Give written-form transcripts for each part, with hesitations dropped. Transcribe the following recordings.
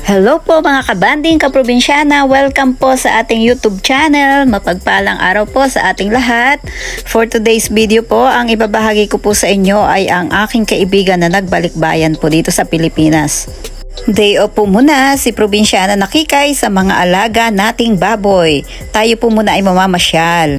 Hello po mga kabanding kaprobinsyana, welcome po sa ating YouTube channel. Mapagpalang araw po sa ating lahat. For today's video po, ang ibabahagi ko po sa inyo ay ang aking kaibigan na nagbalikbayan po dito sa Pilipinas. Day off po muna si probinsyana nakikay sa mga alaga nating baboy. Tayo po muna ay mamamasyal.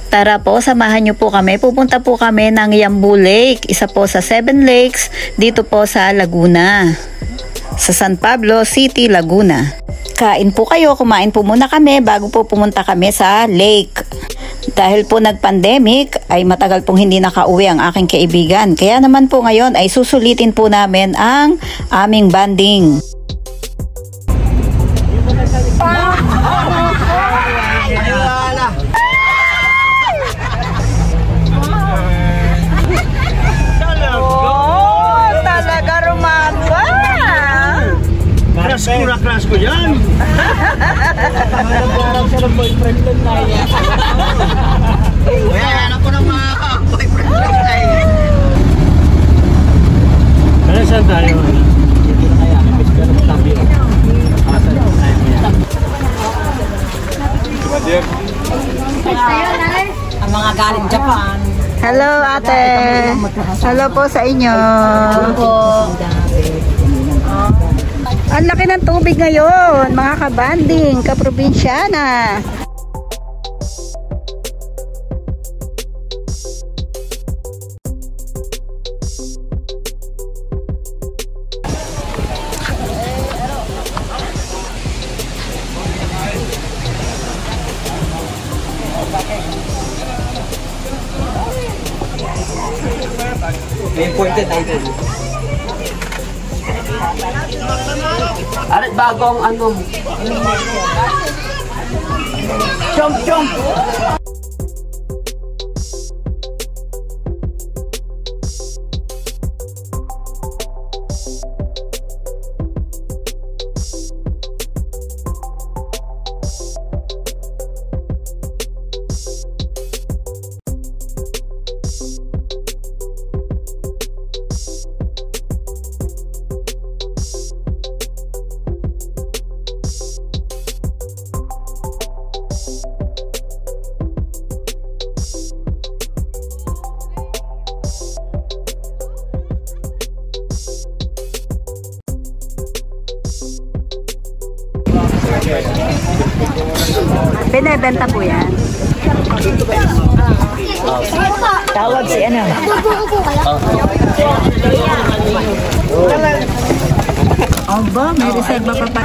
Tara po, samahan nyo po kami. Pupunta po kami ng Yambu Lake. Isa po sa 7 lakes dito po sa Laguna. Sa San Pablo City, Laguna. Kain po kayo, kumain po muna kami bago po pumunta kami sa lake. Dahil po nag-pandemic ay matagal pong hindi nakauwi ang aking kaibigan. Kaya naman po ngayon ay susulitin po namin ang aming bonding. Crush ko yan. Naglarang siya ng boyfriend lang tayo. Anak ko ng mga boyfriend lang tayo. Ano saan tayo? Dito na kaya. Ganun tabi. Ang mga galing Japan. Hello ate. Hello po sa inyo. Hello po. Ang laki ng tubig ngayon, mga kabanding, kaprobinsyana. May pointed idol. Arit bagong ano. Chomp. Binebenta po yan. Tawag si ano? Aba, may reserva pa pa.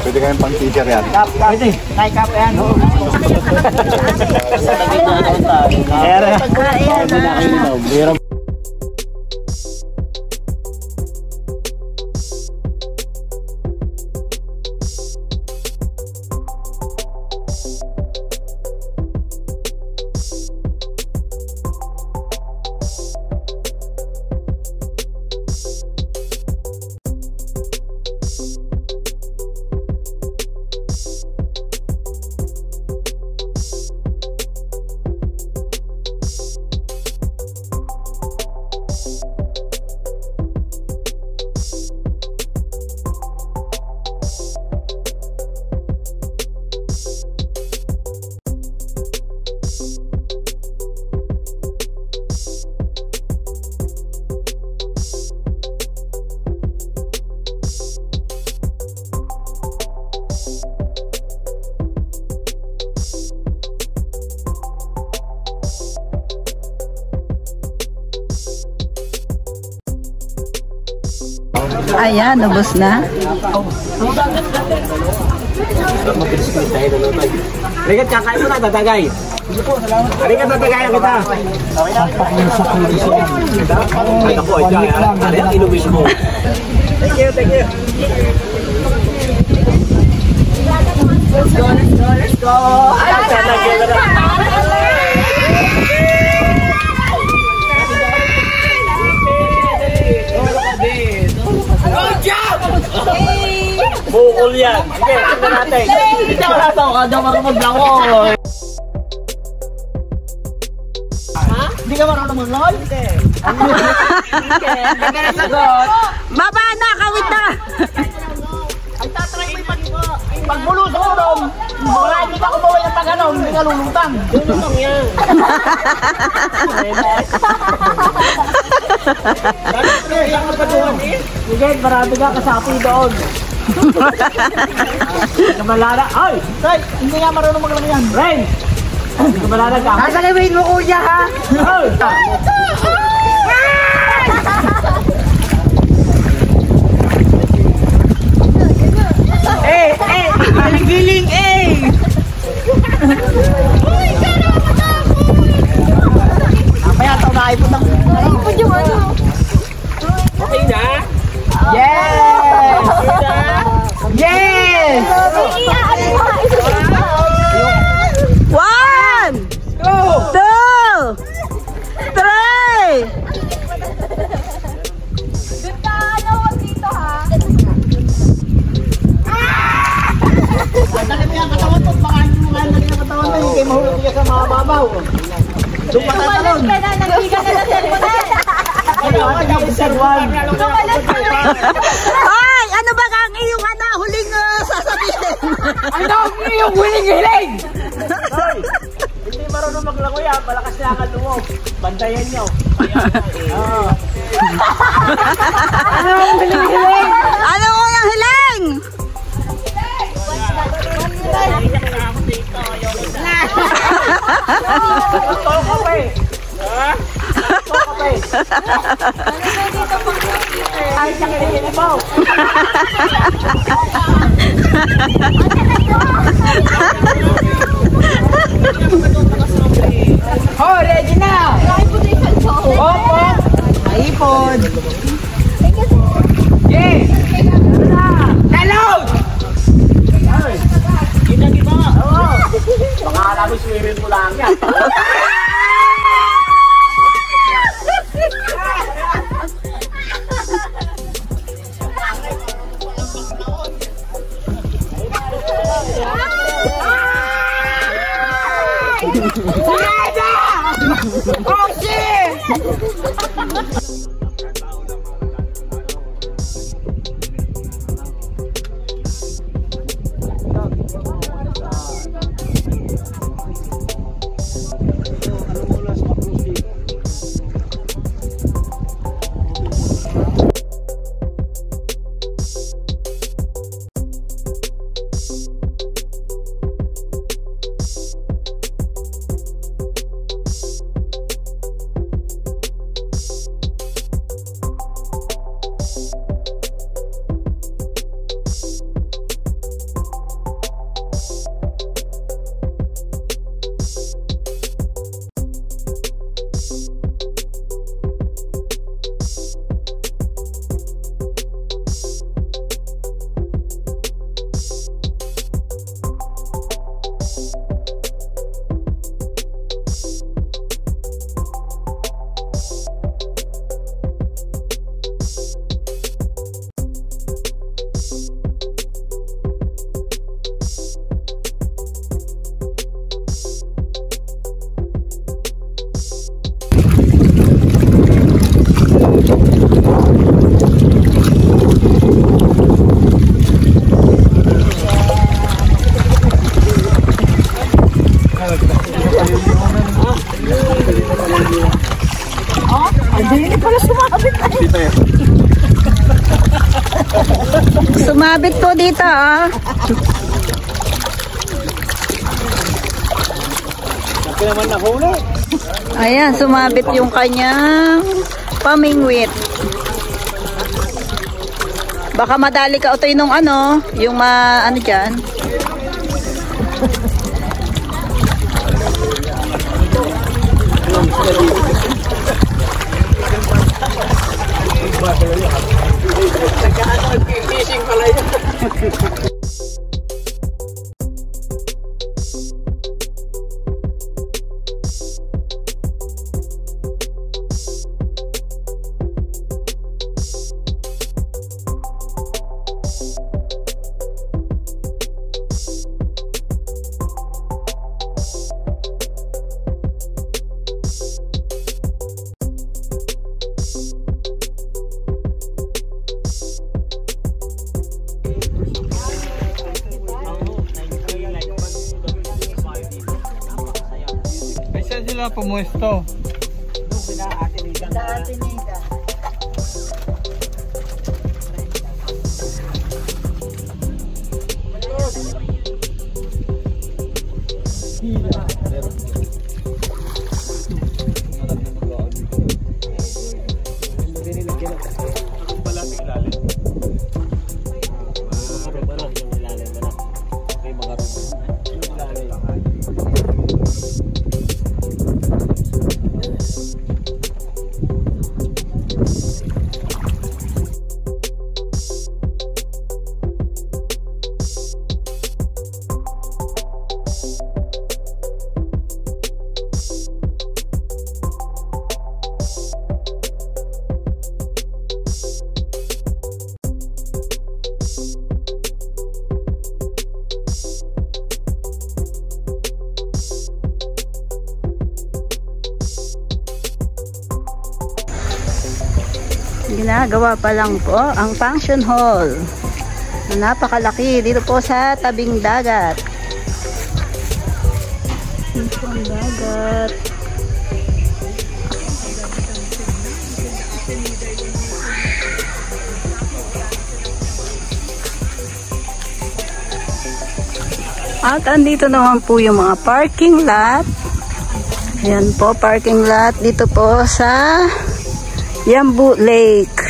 Pwede kayong pang teacher yan. Pwede. Naikap yan. Ayan, ubos na. Rigat, kakain mo na, tatagay. Rigat, tatagayan kita. Ay, ako, ay, inubis mo. Thank you. Let's go. Bukol yan. Sige, tingnan natin. Hindi ako nasa ka daw marunong maglangoy. Ha? Hindi ka marunong maglangoy? Hindi. Hindi ka sagot. Baba na, kawit na. Ang tatry pagbulusok ko doon. Wala, hindi ka kumaway ng pag-anong. Hindi ka lulutang. Lulutang yan. Sige, marami ka kasapi doon. Kamalala. Ay! Tay! Hindi nga marunong maglang yan. Rain! Kamalala ka. Sasalimin mo kuya ha! Ay! Giling Mamaya ito na ipon ng... Ipon yung ano. Okay na? Yes! Yes! One! Two! Three! Ganda, ano dito ha? Dali mo yung katawan to. Baka hindi mo kaya naging katawan to. Hindi kayo mahulog niya sa mga babaw. Doon pa tatalon. Ka na, nagbigan na sa cellphone. Ay! Ano ba ang iyong huling sasabihin? Ano ang iyong huling-hiling? Hoy! Hindi marunong maglangoy ha. Malakas na ka lumo. Bantayan nyo. Ano ang huling-hiling? Ano ko yung hiling? Toko pa eh. Ha? Toko pa eh. Ay, sakit mo. Oh, ready na. Opo. Maipon. Yes. Hello. Ginagi ba? Oo. Baka alam mo swimming pool lang yan. Oh shit! Sumabit po dito ah. Laki naman na huli. Ayan, sumabit yung kanyang pamingwit. Baka madali ka utoy nung ano, yung ano dyan. Fishing pala yun. sila pumuesto? Doon sila Atenida. Atenida. Ginagawa pa lang po ang function hall na napakalaki dito po sa tabing dagat. Dito ang dagat. At andito naman po yung mga parking lot. Ayan po, parking lot dito po sa Yambu Lake.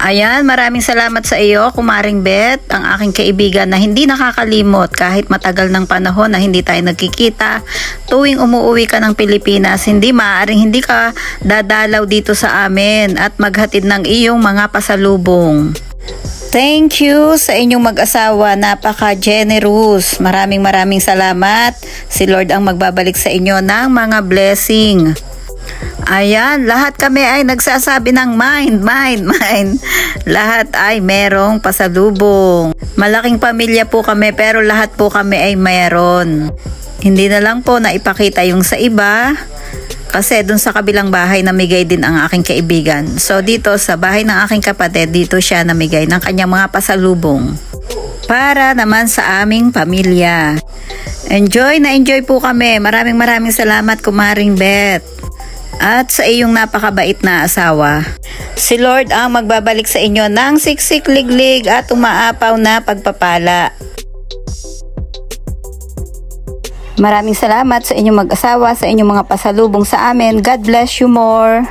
Ayan, maraming salamat sa iyo, Kumaring Bet, ang aking kaibigan na hindi nakakalimot kahit matagal ng panahon na hindi tayo nagkikita. Tuwing umuwi ka ng Pilipinas, hindi maaaring hindi ka dadalaw dito sa amin at maghatid ng iyong mga pasalubong. Thank you sa inyong mag-asawa, napaka-generous. Maraming salamat. Si Lord ang magbabalik sa inyo ng mga blessing. Ayan, lahat kami ay nagsasabi ng mind. Lahat ay merong pasalubong. Malaking pamilya po kami pero lahat po kami ay meron. Hindi na lang po na ipakita yung sa iba kasi dun sa kabilang bahay namigay din ang aking kaibigan. So dito sa bahay ng aking kapatid, dito siya namigay ng kanyang mga pasalubong para naman sa aming pamilya. Enjoy po kami. Maraming salamat, Kumaring Bet. At sa iyong napakabait na asawa. Si Lord ang magbabalik sa inyo ng siksik, liglig at umaapaw na pagpapala. Maraming salamat sa inyong mag-asawa, sa inyong mga pasalubong sa amin. God bless you more.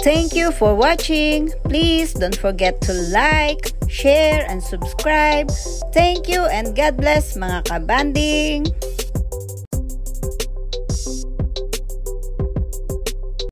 Thank you for watching. Please don't forget to like, share, and subscribe. Thank you and God bless mga kabanding.